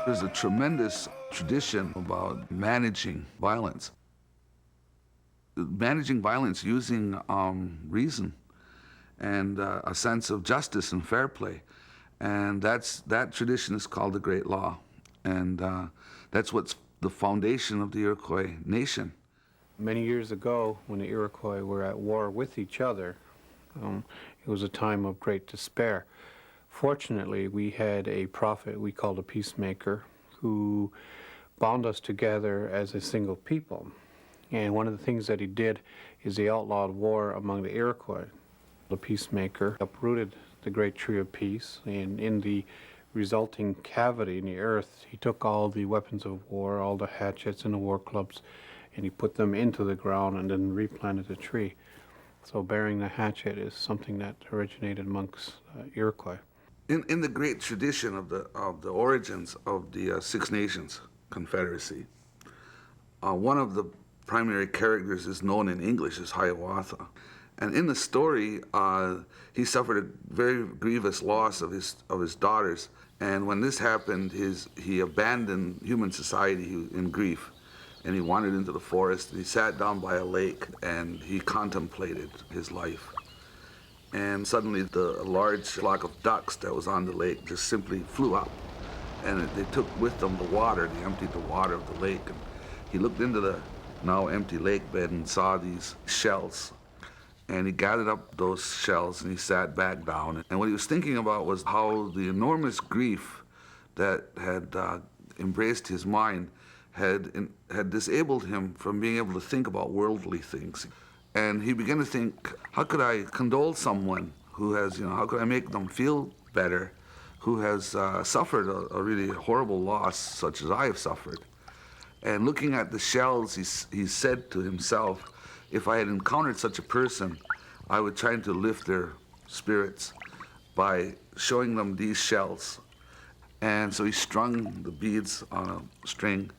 There's a tremendous tradition about managing violence. Managing violence using reason and a sense of justice and fair play. And that tradition is called the Great Law. And that's what's the foundation of the Iroquois nation. Many years ago, when the Iroquois were at war with each other, it was a time of great despair. Fortunately, we had a prophet we called a peacemaker who bound us together as a single people. And one of the things that he did is he outlawed war among the Iroquois. The peacemaker uprooted the great tree of peace, and in the resulting cavity in the earth, he took all the weapons of war, all the hatchets and the war clubs, and he put them into the ground and then replanted the tree. So bearing the hatchet is something that originated amongst Iroquois. In the great tradition of the origins of the Six Nations Confederacy, one of the primary characters is known in English as Hiawatha. And in the story, he suffered a very grievous loss of his daughters. And when this happened, he abandoned human society in grief. And he wandered into the forest, and he sat down by a lake, and he contemplated his life. And suddenly the large flock of ducks that was on the lake just simply flew up. And they took with them the water. They emptied the water of the lake. And he looked into the now empty lake bed and saw these shells. And he gathered up those shells and he sat back down. And what he was thinking about was how the enormous grief that had embraced his mind had disabled him from being able to think about worldly things. And he began to think, how could I condole someone who has, how could I make them feel better, who has suffered a really horrible loss such as I have suffered? And looking at the shells, he said to himself, if I had encountered such a person, I would try to lift their spirits by showing them these shells. And so he strung the beads on a string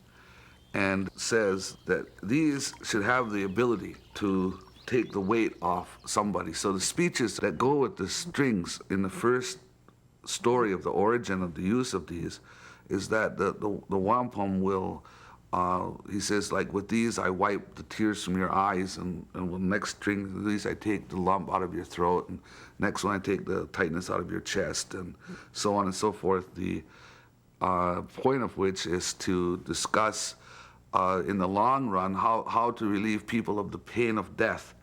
and says that these should have the ability to take the weight off somebody. So the speeches that go with the strings in the first story of the origin of the use of these is that the wampum will, he says, like, with these I wipe the tears from your eyes, and with the next string of these I take the lump out of your throat, and next one I take the tightness out of your chest, and so on and so forth. The point of which is to discuss in the long run how to relieve people of the pain of death.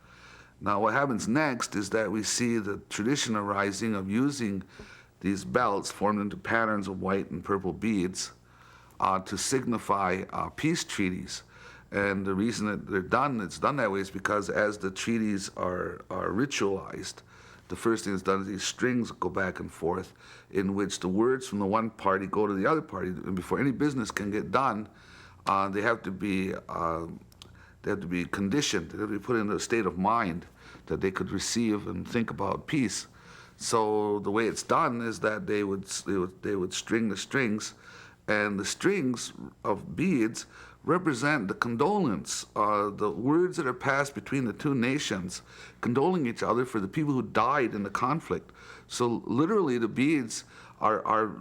Now what happens next is that we see the tradition arising of using these belts formed into patterns of white and purple beads to signify peace treaties. And the reason that it's done that way is because as the treaties are ritualized, the first thing that's done is these strings go back and forth in which the words from the one party go to the other party. And before any business can get done, they have to be conditioned. They have to be put into a state of mind that they could receive and think about peace. So the way it's done is that they would string the strings, and the strings of beads represent the condolence, the words that are passed between the two nations, condoling each other for the people who died in the conflict. So literally the beads are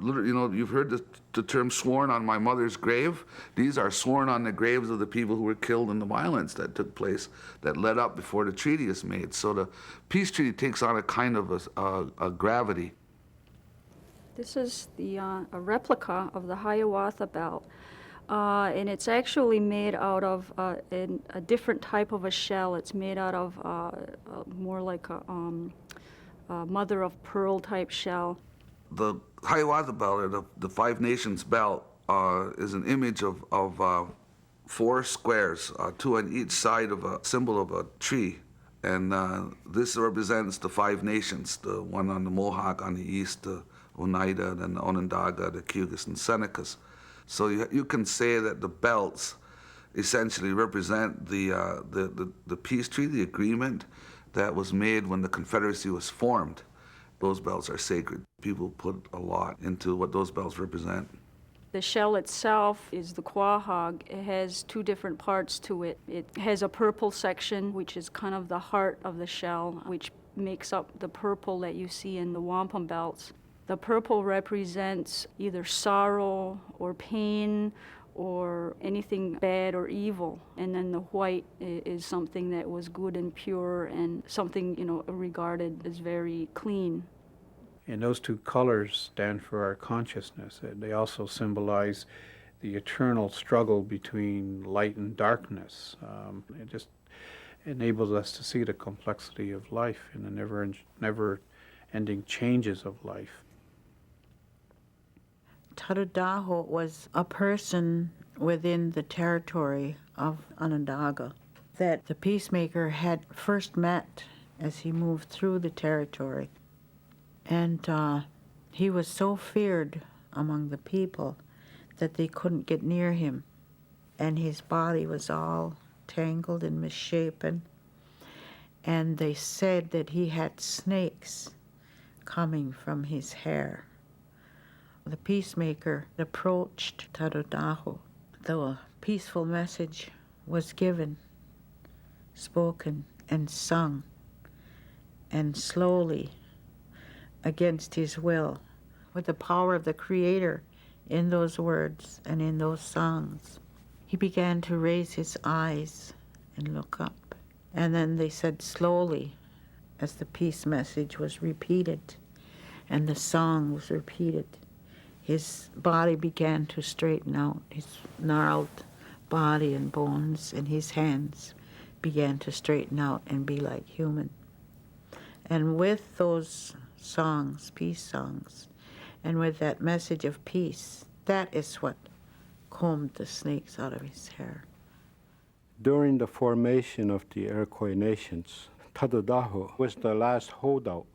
you've heard the term sworn on my mother's grave. These are sworn on the graves of the people who were killed in the violence that took place that led up before the treaty is made. So the peace treaty takes on a kind of a gravity. This is a replica of the Hiawatha belt, and it's actually made out of a different type of a shell. It's made out of more like a mother of pearl type shell. The Hiawatha belt, or the Five Nations belt, is an image of four squares, two on each side of a symbol of a tree. And this represents the Five Nations, the one on the Mohawk on the east, the Oneida, then the Onondaga, the Cayugas, and Senecas. So you can say that the belts essentially represent the peace treaty, the agreement that was made when the Confederacy was formed. Those belts are sacred. People put a lot into what those belts represent. The shell itself is the quahog. It has two different parts to it. It has a purple section, which is kind of the heart of the shell, which makes up the purple that you see in the wampum belts. The purple represents either sorrow or pain or anything bad or evil. And then the white is something that was good and pure and something, regarded as very clean. And those two colors stand for our consciousness. They also symbolize the eternal struggle between light and darkness. It just enables us to see the complexity of life and the never-ending changes of life. Tadodaho was a person within the territory of Onondaga that the peacemaker had first met as he moved through the territory. And he was so feared among the people that they couldn't get near him. And his body was all tangled and misshapen. And they said that he had snakes coming from his hair. The peacemaker approached Tadodaho. The peaceful message was given, spoken, and sung. And slowly, against his will, with the power of the Creator in those words and in those songs, he began to raise his eyes and look up. And then they said slowly, as the peace message was repeated and the song was repeated, his body began to straighten out, his gnarled body and bones, and his hands began to straighten out and be like human. And with those songs, peace songs, and with that message of peace, that is what combed the snakes out of his hair. During the formation of the Iroquois nations, Tadodaho was the last holdout.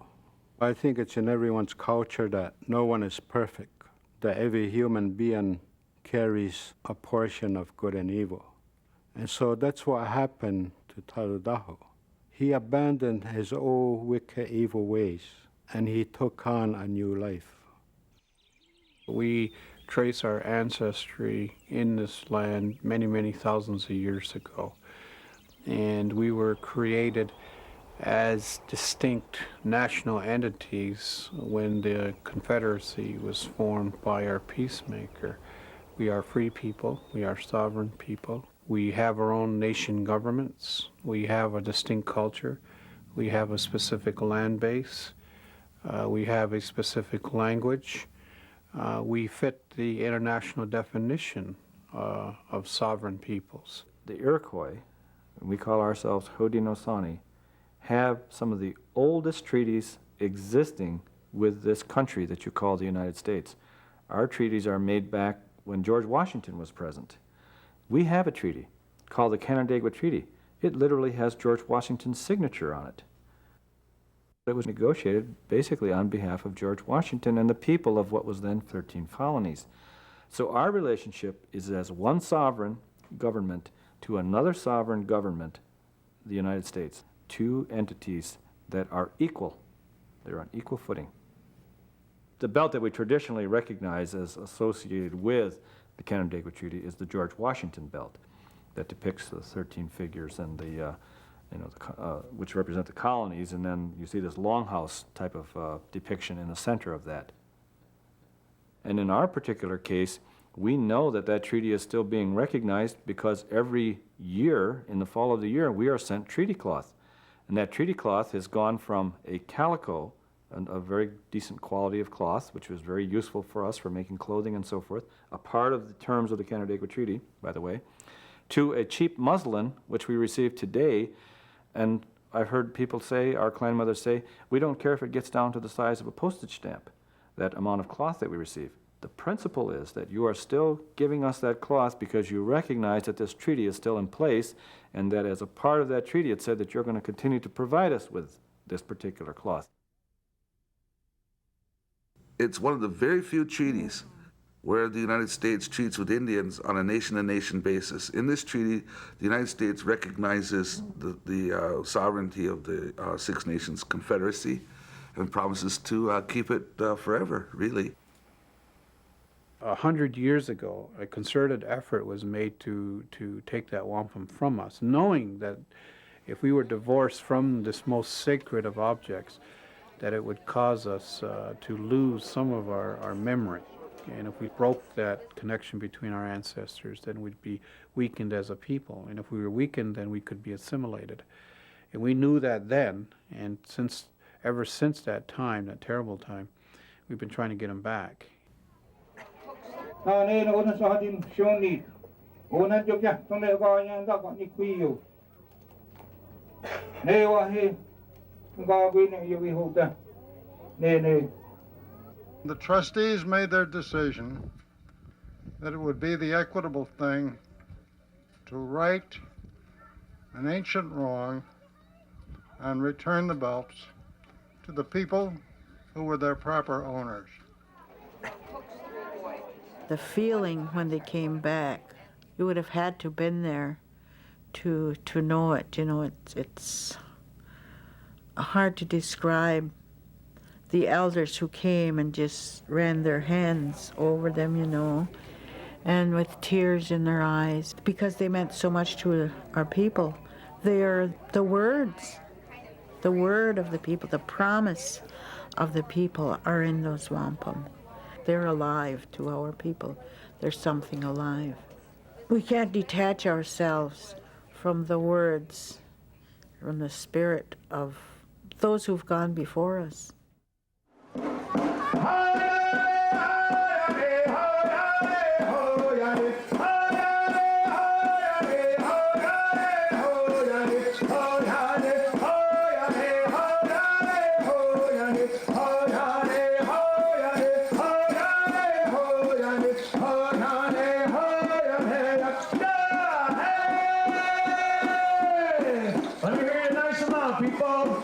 I think it's in everyone's culture that no one is perfect, that every human being carries a portion of good and evil. And so that's what happened to Tadodaho. He abandoned his old wicked, evil ways, and he took on a new life. We trace our ancestry in this land many, many thousands of years ago. And we were created as distinct national entities when the Confederacy was formed by our peacemaker. We are free people, we are sovereign people. We have our own nation governments, we have a distinct culture, we have a specific land base, we have a specific language. We fit the international definition of sovereign peoples. The Iroquois, we call ourselves Haudenosaunee, have some of the oldest treaties existing with this country that you call the United States. Our treaties are made back when George Washington was present. We have a treaty called the Canandaigua Treaty. It literally has George Washington's signature on it. It was negotiated basically on behalf of George Washington and the people of what was then 13 colonies. So our relationship is as one sovereign government to another sovereign government, the United States. Two entities that are equal. They're on equal footing. The belt that we traditionally recognize as associated with the Canandaigua Treaty is the George Washington belt that depicts the 13 figures and the which represent the colonies, and then you see this longhouse type of depiction in the center of that. And in our particular case, we know that that treaty is still being recognized because every year, in the fall of the year, we are sent treaty cloth. And that treaty cloth has gone from a calico, a very decent quality of cloth, which was very useful for us for making clothing and so forth, a part of the terms of the Canandaigua Treaty, by the way, to a cheap muslin, which we receive today. And I've heard people say, our clan mothers say, we don't care if it gets down to the size of a postage stamp, that amount of cloth that we receive. The principle is that you are still giving us that cloth because you recognize that this treaty is still in place, and that as a part of that treaty it said that you're going to continue to provide us with this particular cloth. It's one of the very few treaties where the United States treats with Indians on a nation-to-nation basis. In this treaty, the United States recognizes the sovereignty of the Six Nations Confederacy and promises to keep it forever, really. 100 years ago, a concerted effort was made to take that wampum from us, knowing that if we were divorced from this most sacred of objects, that it would cause us to lose some of our memory. And if we broke that connection between our ancestors, then we'd be weakened as a people. And if we were weakened, then we could be assimilated. And we knew that then, and ever since that time, that terrible time, we've been trying to get them back. The trustees made their decision that it would be the equitable thing to right an ancient wrong and return the belts to the people who were their proper owners. The feeling when they came back, you would have had to been there to know it. You know, it's hard to describe. The elders who came and just ran their hands over them, you know, and with tears in their eyes, because they meant so much to our people. They are the words, the word of the people, the promise of the people are in those wampum. They're alive to our people. There's something alive. We can't detach ourselves from the words, from the spirit of those who've gone before us. Let me hear you nice and loud, people.